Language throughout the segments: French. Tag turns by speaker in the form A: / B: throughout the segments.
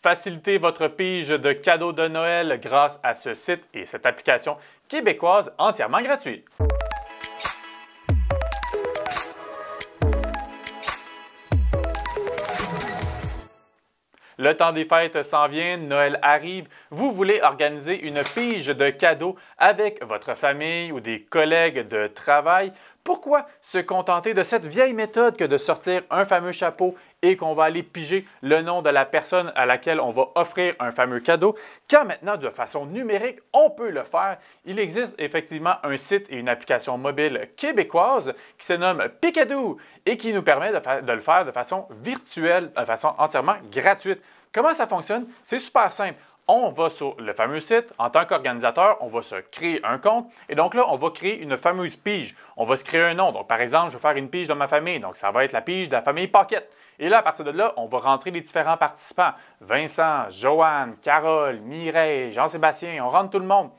A: Facilitez votre pige de cadeaux de Noël grâce à ce site et cette application québécoise entièrement gratuite. Le temps des fêtes s'en vient, Noël arrive, vous voulez organiser une pige de cadeaux avec votre famille ou des collègues de travail. Pourquoi se contenter de cette vieille méthode que de sortir un fameux chapeau et qu'on va aller piger le nom de la personne à laquelle on va offrir un fameux cadeau, quand maintenant, de façon numérique, on peut le faire. Il existe effectivement un site et une application mobile québécoise qui se nomme Picadoo et qui nous permet de le faire de façon virtuelle, de façon entièrement gratuite. Comment ça fonctionne? C'est super simple. On va sur le fameux site. En tant qu'organisateur, on va se créer un compte. Et donc là, on va créer une fameuse pige. On va se créer un nom. Donc, par exemple, je vais faire une pige de ma famille. Donc, ça va être la pige de la famille Paquette. Et là, à partir de là, on va rentrer les différents participants. Vincent, Joanne, Carole, Mireille, Jean-Sébastien. On rentre tout le monde.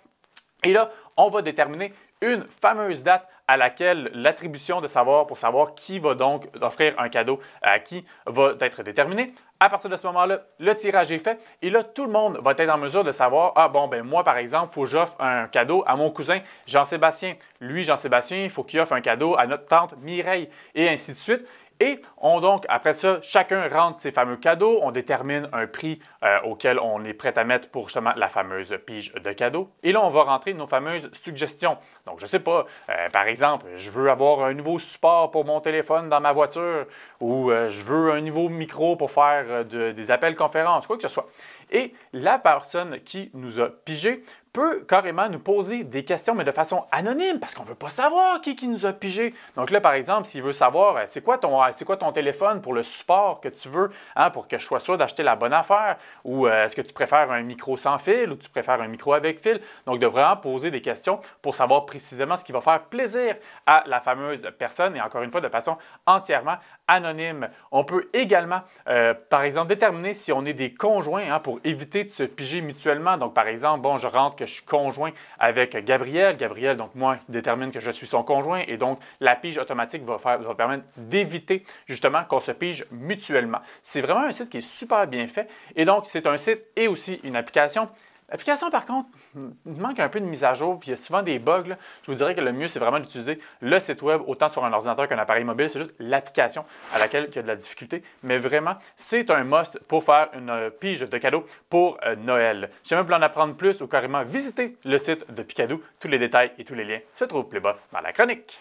A: Et là, on va déterminer une fameuse date à laquelle l'attribution de savoir pour savoir qui va donc offrir un cadeau à qui va être déterminée. À partir de ce moment-là, le tirage est fait et là, tout le monde va être en mesure de savoir « Ah bon, ben moi, par exemple, il faut que j'offre un cadeau à mon cousin Jean-Sébastien. Lui, Jean-Sébastien, il faut qu'il offre un cadeau à notre tante Mireille. » Et ainsi de suite. Et donc, après ça, chacun rentre ses fameux cadeaux, on détermine un prix auquel on est prêt à mettre pour justement la fameuse pige de cadeaux. Et là, on va rentrer nos fameuses suggestions. Donc, je ne sais pas, par exemple, je veux avoir un nouveau support pour mon téléphone dans ma voiture ou je veux un nouveau micro pour faire des appels conférences, quoi que ce soit. Et la personne qui nous a pigé peut carrément nous poser des questions, mais de façon anonyme, parce qu'on ne veut pas savoir qui nous a pigé. Donc là, par exemple, s'il veut savoir c'est quoi ton téléphone pour le support que tu veux, pour que je sois sûr d'acheter la bonne affaire, ou est-ce que tu préfères un micro sans fil ou tu préfères un micro avec fil? Donc, de vraiment poser des questions pour savoir précisément ce qui va faire plaisir à la fameuse personne, et encore une fois, de façon entièrement anonyme. On peut également, par exemple, déterminer si on est des conjoints pour éviter de se piger mutuellement. Donc, par exemple, bon, je rentre que je suis conjoint avec Gabriel. Gabriel, donc moi, détermine que je suis son conjoint et donc la pige automatique va permettre d'éviter justement qu'on se pige mutuellement. C'est vraiment un site qui est super bien fait et donc c'est un site et aussi une application. L'application, par contre, il manque un peu de mise à jour, puis il y a souvent des bugs. Là. Je vous dirais que le mieux, c'est vraiment d'utiliser le site web, autant sur un ordinateur qu'un appareil mobile. C'est juste l'application à laquelle il y a de la difficulté. Mais vraiment, c'est un must pour faire une pige de cadeaux pour Noël. Si jamais vous voulez en apprendre plus ou carrément visiter le site de Picadoo, tous les détails et tous les liens se trouvent plus bas dans la chronique.